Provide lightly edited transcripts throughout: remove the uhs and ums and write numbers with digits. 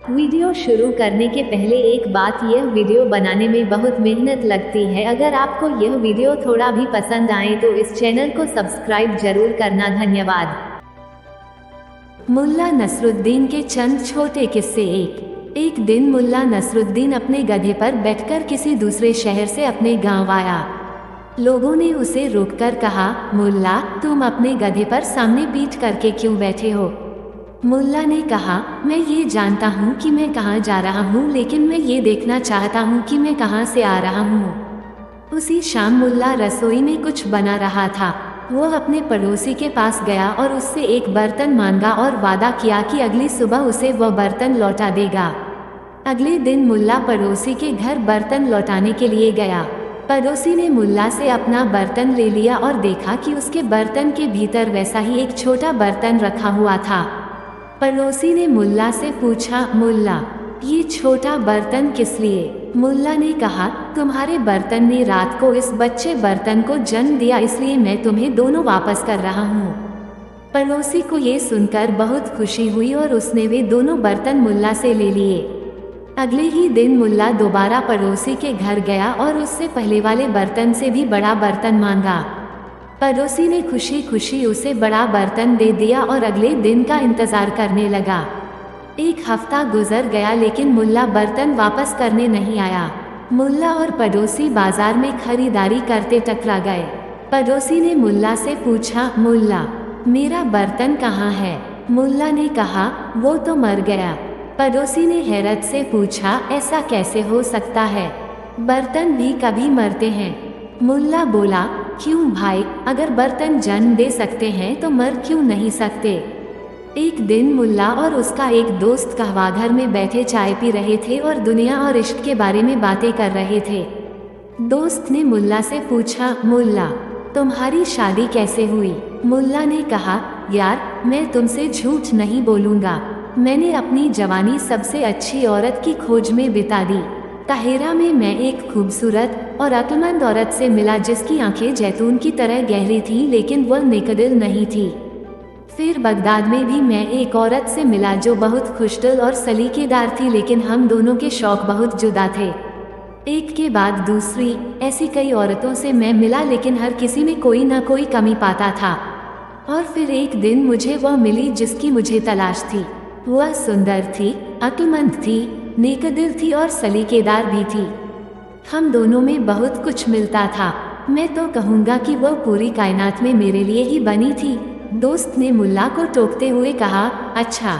Video शुरू करने के पहले एक बात, यह वीडियो बनाने में बहुत मेहनत लगती है। अगर आपको यह वीडियो थोड़ा भी पसंद आए तो इस चैनल को सब्सक्राइब जरूर करना। धन्यवाद। मुल्ला नसरुद्दीन के चंद छोटे किस्से। एक दिन मुल्ला नसरुद्दीन अपने गधे पर बैठकर किसी दूसरे शहर से अपने गांव आया। लोगों ने उसे रोककर कहा, मुल्ला, तुम अपने गधे पर सामने पीठ करके क्यों बैठे हो? मुल्ला ने कहा, मैं ये जानता हूँ कि मैं कहाँ जा रहा हूँ, लेकिन मैं ये देखना चाहता हूँ कि मैं कहाँ से आ रहा हूँ। उसी शाम मुल्ला रसोई में कुछ बना रहा था। वो अपने पड़ोसी के पास गया और उससे एक बर्तन मांगा और वादा किया कि अगली सुबह उसे वह बर्तन लौटा देगा। अगले दिन मुल्ला पड़ोसी के घर बर्तन लौटाने के लिए गया। पड़ोसी ने मुल्ला से अपना बर्तन ले लिया और देखा कि उसके बर्तन के भीतर वैसा ही एक छोटा बर्तन रखा हुआ था। पड़ोसी ने मुल्ला से पूछा, मुल्ला, ये छोटा बर्तन किस लिए? मुल्ला ने कहा, तुम्हारे बर्तन ने रात को इस बच्चे बर्तन को जन्म दिया, इसलिए मैं तुम्हें दोनों वापस कर रहा हूँ। पड़ोसी को ये सुनकर बहुत खुशी हुई और उसने वे दोनों बर्तन मुल्ला से ले लिए। अगले ही दिन मुल्ला दोबारा पड़ोसी के घर गया और उससे पहले वाले बर्तन से भी बड़ा बर्तन मांगा। पड़ोसी ने खुशी खुशी उसे बड़ा बर्तन दे दिया और अगले दिन का इंतजार करने लगा। एक हफ्ता गुजर गया लेकिन मुल्ला बर्तन वापस करने नहीं आया। मुल्ला और पड़ोसी बाजार में खरीदारी करते टकरा गए। पड़ोसी ने मुल्ला से पूछा, मुल्ला, मेरा बर्तन कहाँ है? मुल्ला ने कहा, वो तो मर गया। पड़ोसी ने हैरत से पूछा, ऐसा कैसे हो सकता है? बर्तन भी कभी मरते हैं। मुल्ला बोला, क्यों भाई, अगर बर्तन जन्म दे सकते हैं तो मर क्यों नहीं सकते? एक दिन मुल्ला और उसका एक दोस्त कहवाघर में बैठे चाय पी रहे थे और दुनिया और इश्क के बारे में बातें कर रहे थे। दोस्त ने मुल्ला से पूछा, मुल्ला, तुम्हारी शादी कैसे हुई? मुल्ला ने कहा, यार, मैं तुमसे झूठ नहीं बोलूँगा, मैंने अपनी जवानी सबसे अच्छी औरत की खोज में बिता दी। ताहिरा में मैं एक खूबसूरत और अक्लमंद औरत से मिला जिसकी आंखें जैतून की तरह गहरी थी लेकिन वह नेकदिल नहीं थी। फिर बगदाद में भी मैं एक औरत से मिला जो बहुत खुशदिल और सलीकेदार थी, लेकिन हम दोनों के शौक बहुत जुदा थे। एक के बाद दूसरी ऐसी कई औरतों से मैं मिला लेकिन हर किसी में कोई ना कोई कमी पाता था। और फिर एक दिन मुझे वह मिली जिसकी मुझे तलाश थी। वह सुंदर थी, अक्लमंद थी, नेकदिल थी और सलीकेदार भी थी। हम दोनों में बहुत कुछ मिलता था। मैं तो कहूँगा कि वह पूरी कायनात में मेरे लिए ही बनी थी। दोस्त ने मुल्ला को टोकते हुए कहा, अच्छा,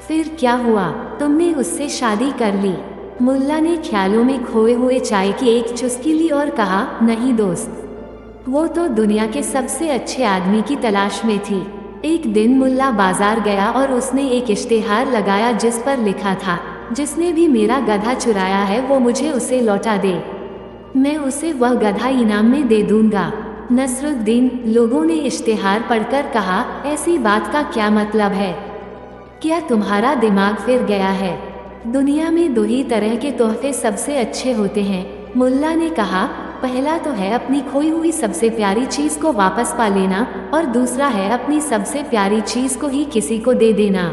फिर क्या हुआ? तुमने उससे शादी कर ली? मुल्ला ने ख्यालों में खोए हुए चाय की एक चुस्की ली और कहा, नहीं दोस्त, वो तो दुनिया के सबसे अच्छे आदमी की तलाश में थी। एक दिन मुल्ला बाजार गया और उसने एक इश्तेहार लगाया जिस पर लिखा था, जिसने भी मेरा गधा चुराया है वो मुझे उसे लौटा दे, मैं उसे वह गधा इनाम में दे दूंगा। नसरुद्दीन, लोगों ने इश्तेहार पढ़कर कहा, ऐसी बात का क्या मतलब है? क्या तुम्हारा दिमाग फिर गया है? दुनिया में दो ही तरह के तोहफे सबसे अच्छे होते हैं। मुल्ला ने कहा, पहला तो है अपनी खोई हुई सबसे प्यारी चीज़ को वापस पा लेना और दूसरा है अपनी सबसे प्यारी चीज़ को ही किसी को दे देना।